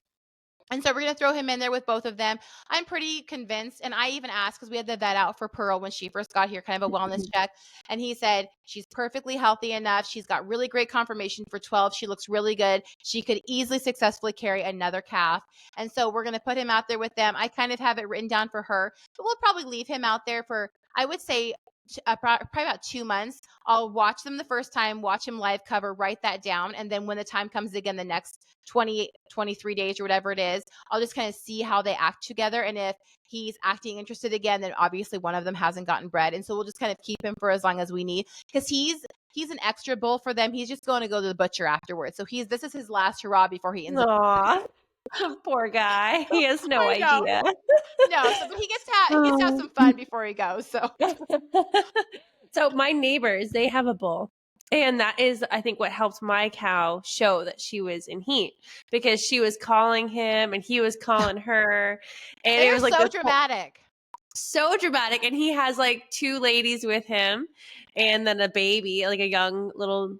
And so we're going to throw him in there with both of them. I'm pretty convinced. And I even asked, because we had the vet out for Pearl when she first got here, kind of a wellness check. And he said she's perfectly healthy enough. She's got really great conformation for 12. She looks really good. She could easily successfully carry another calf. And so we're going to put him out there with them. I kind of have it written down for her, but we'll probably leave him out there for, I would say, probably about 2 months. I'll watch them the first time, watch him live cover, write that down. And then when the time comes again, the next 20, 23 days or whatever it is, I'll just kind of see how they act together. And if he's acting interested again, then obviously one of them hasn't gotten bred. And so we'll just kind of keep him for as long as we need, because he's an extra bull for them. He's just going to go to the butcher afterwards. So this is his last hurrah before he ends up. Aw, the poor guy. He has no I know. idea. No, so he gets to have some fun before he goes. So So my neighbors, they have a bull. And that is, I think, what helped my cow show that she was in heat, because she was calling him and he was calling her. And it they're was like so this dramatic. so dramatic. And he has like two ladies with him and then a baby, like a young little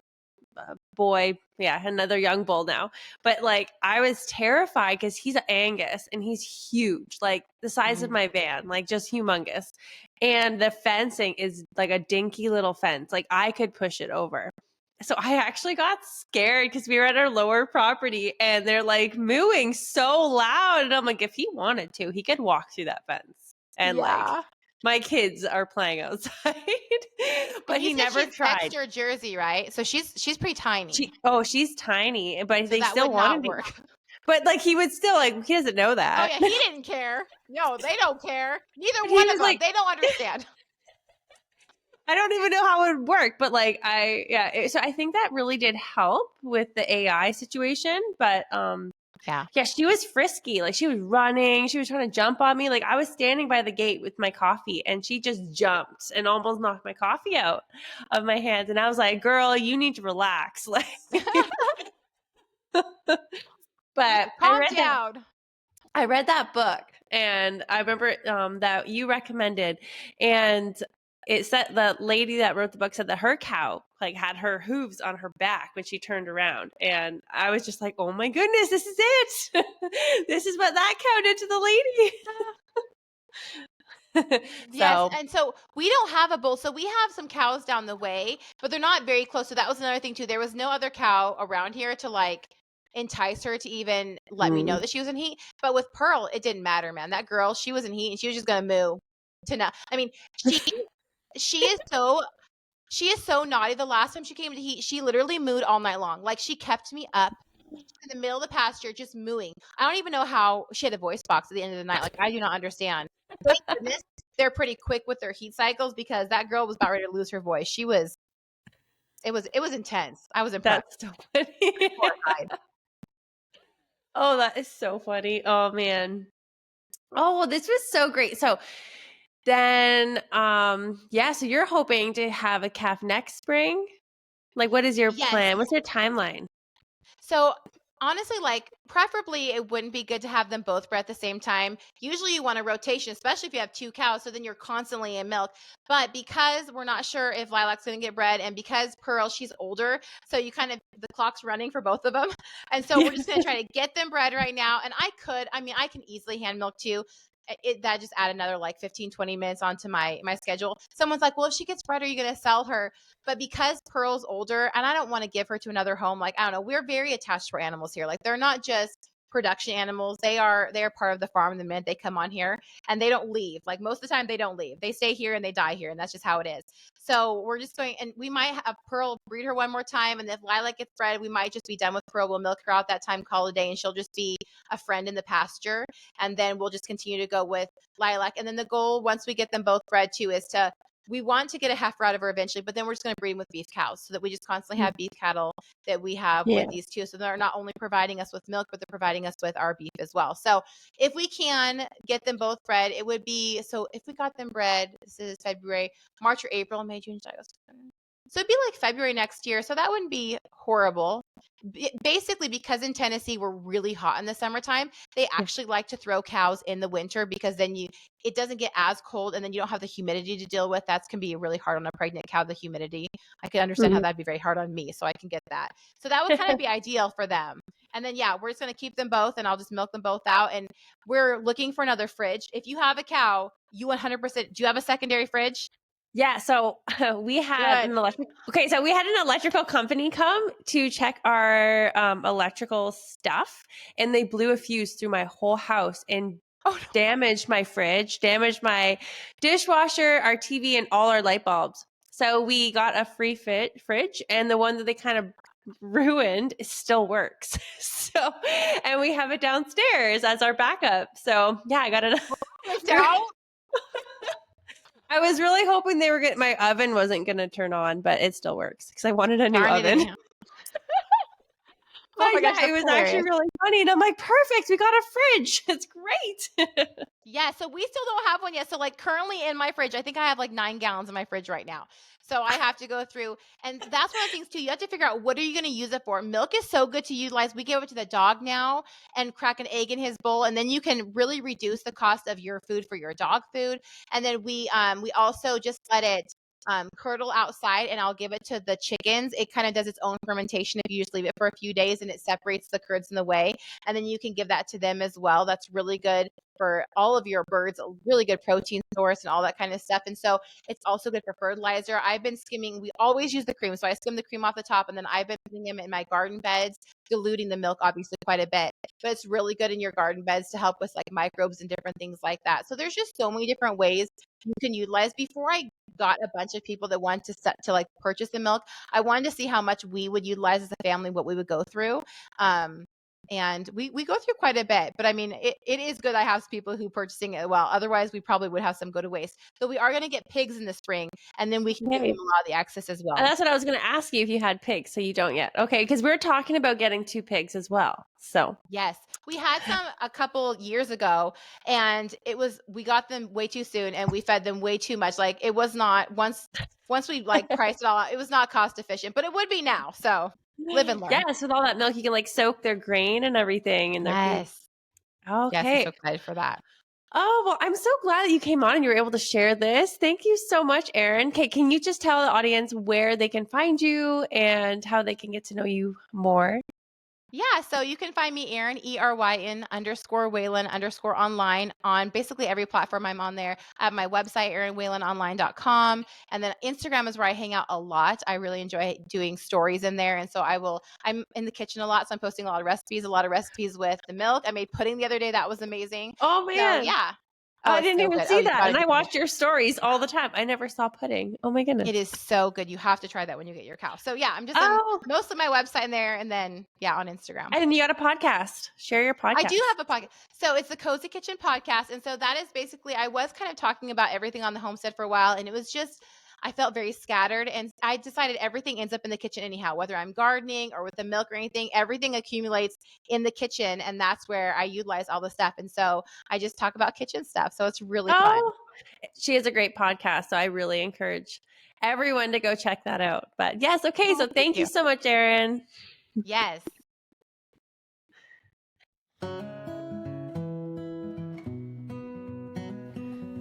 boy. Yeah, another young bull now. But like I was terrified because he's an Angus and he's huge, like the size of my van, like just humongous. And the fencing is like a dinky little fence. Like I could push it over. So I actually got scared because we were at our lower property and they're like mooing so loud. And I'm like, if he wanted to, he could walk through that fence. And like Yeah. my kids are playing outside, but And you he said never she's tried. extra Jersey, right? So she's pretty tiny. She's tiny, but So they that still would not wanted to. work. But like he would still like he doesn't know Oh that. yeah, he didn't care. No, they don't care. Neither But he one of was them. like, They don't understand. I don't even know how it would work, but like so I think that really did help with the AI situation. But Yeah. yeah, she was frisky. Like she was running, she was trying to jump on me. Like I was standing by the gate with my coffee and she just jumped and almost knocked my coffee out of my hands. And I was like, girl, you need to relax. Like but Calm down. I read that book and I remember that you recommended, and it said the lady that wrote the book said that her cow like had her hooves on her back when she turned around. And I was just like, oh my goodness, this is it. This is what that cow did to the lady. Yes, So and so we don't have a bull. So we have some cows down the way, but they're not very close. So that was another thing too. There was no other cow around here to like entice her to even let me know that she was in heat. But with Pearl, it didn't matter, man. That girl, she was in heat and she was just gonna moo to not. I mean, she is so naughty. The last time she came to heat, she literally mooed all night long. Like she kept me up in the middle of the pasture just mooing. I don't even know how she had a voice box at the end of the night. Like I do not understand. Thank goodness they're pretty quick with their heat cycles, because that girl was about ready to lose her voice. It was intense. I was impressed. that's so funny. Horrified. Oh, that is so funny. Oh man. Oh, well, this was so great. So then yeah, so you're hoping to have a calf next spring? Like what is your Yes. plan? What's your timeline? So honestly, like preferably it wouldn't be good to have them both bred at the same time. Usually you want a rotation, especially if you have two cows, so then you're constantly in milk. But because we're not sure if Lilac's going to get bred, and because Pearl, she's older, so you kind of, the clock's running for both of them. And so we're just going to try to get them bred right now. And I can easily hand milk too. That just add another like 15, 20 minutes onto my schedule. Someone's like, well, if she gets bred, are you going to sell her? But because Pearl's older and I don't want to give her to another home, like, I don't know, we're very attached to our animals here. Like they're not just production animals. They're part of the farm the minute they come on here, and they don't leave. Like most of the time they don't leave. They stay here and they die here, and that's just how it is. So we're just going, and we might have Pearl breed her one more time, and if Lilac gets bred, we might just be done with Pearl. We'll milk her out that time, call it a day, and she'll just be a friend in the pasture. And then we'll just continue to go with Lilac. And then the goal, once we get them both bred too, is we want to get a heifer out of her eventually, but then we're just going to breed with beef cows so that we just constantly have beef cattle that we have Yeah. with these two. So they're not only providing us with milk, but they're providing us with our beef as well. So if we can get them both bred, it would be, so if we got them bred, this is February, March or April, May, June, July, August. So it'd be like February next year. So that wouldn't be horrible. Basically, because in Tennessee, we're really hot in the summertime, they actually like to throw cows in the winter because then it doesn't get as cold and then you don't have the humidity to deal with. That can be really hard on a pregnant cow, the humidity. I can understand how that'd be very hard on me, so I can get that. So that would kind of be ideal for them. And then, yeah, we're just going to keep them both and I'll just milk them both out. And we're looking for another fridge. If you have a cow, you 100%, do you have a secondary fridge? Yeah, so we had an electrical company come to check our electrical stuff, and they blew a fuse through my whole house and damaged my fridge, damaged my dishwasher, our TV, and all our light bulbs. So we got a free fridge, and the one that they kind of ruined still works. So, and we have it downstairs as our backup. So yeah, I got it. I was really hoping my oven wasn't going to turn on, but it still works because I wanted a new oven. Oh my gosh, it was actually really funny. And I'm like, perfect. We got a fridge. It's great. Yeah. So we still don't have one yet. So like currently in my fridge, I think I have like 9 gallons in my fridge right now. So I have to go through, and that's one of the things too. You have to figure out, what are you going to use it for? Milk is so good to utilize. We give it to the dog now and crack an egg in his bowl. And then you can really reduce the cost of your food for your dog food. And then we also just let it curdle outside, and I'll give it to the chickens. It kind of does its own fermentation if you just leave it for a few days, and it separates the curds in the whey. And then you can give that to them as well. That's really good for all of your birds, a really good protein source and all that kind of stuff. And so it's also good for fertilizer. I've been skimming, we always use the cream. So I skim the cream off the top, and then I've been putting them in my garden beds, diluting the milk obviously quite a bit, but it's really good in your garden beds to help with like microbes and different things like that. So there's just so many different ways you can utilize. Before I got a bunch of people that wanted to like purchase the milk, I wanted to see how much we would utilize as a family, what we would go through. And we go through quite a bit, but I mean, it is good I have people who purchasing it well. Otherwise, we probably would have some go to waste. So we are going to get pigs in the spring, and then we can give them a lot of the excess as well. And that's what I was going to ask you, if you had pigs. So you don't yet. Okay, because we're talking about getting 2 pigs as well. So yes, we had some a couple years ago, and we got them way too soon, and we fed them way too much. Like it was not, once we like priced it all out, it was not cost efficient, but it would be now. So live and learn. Yes, with all that milk, you can like soak their grain and everything. And yes. Okay. Yes, I'm so excited for that. Oh, well, I'm so glad that you came on and you were able to share this. Thank you so much, Eryn. Okay, can you just tell the audience where they can find you and how they can get to know you more? Yeah, so you can find me, Eryn, ERYN_Whalen_online on basically every platform I'm on there. I have my website, ErynWhalenOnline.com. And then Instagram is where I hang out a lot. I really enjoy doing stories in there. And so I'm in the kitchen a lot. So I'm posting a lot of recipes with the milk. I made pudding the other day. That was amazing. Oh, man. So, yeah. Oh, I didn't even see that. And I watch your stories all the time. I never saw pudding. Oh my goodness. It is so good. You have to try that when you get your cow. So yeah, I'm just most of my website in there, and then on Instagram. And you got a podcast. Share your podcast. I do have a podcast. So it's the Cozy Kitchen Podcast. And so that is basically, I was kind of talking about everything on the homestead for a while, and it was just, I felt very scattered, and I decided everything ends up in the kitchen anyhow, whether I'm gardening or with the milk or anything, everything accumulates in the kitchen, and that's where I utilize all the stuff. And so I just talk about kitchen stuff. So it's really fun. She has a great podcast, so I really encourage everyone to go check that out. But yes, okay, so thank you so much, Eryn. Yes.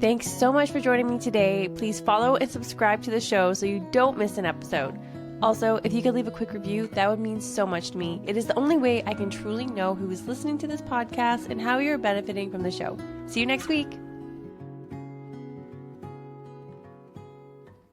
Thanks so much for joining me today. Please follow and subscribe to the show so you don't miss an episode. Also, if you could leave a quick review, that would mean so much to me. It is the only way I can truly know who is listening to this podcast and how you're benefiting from the show. See you next week.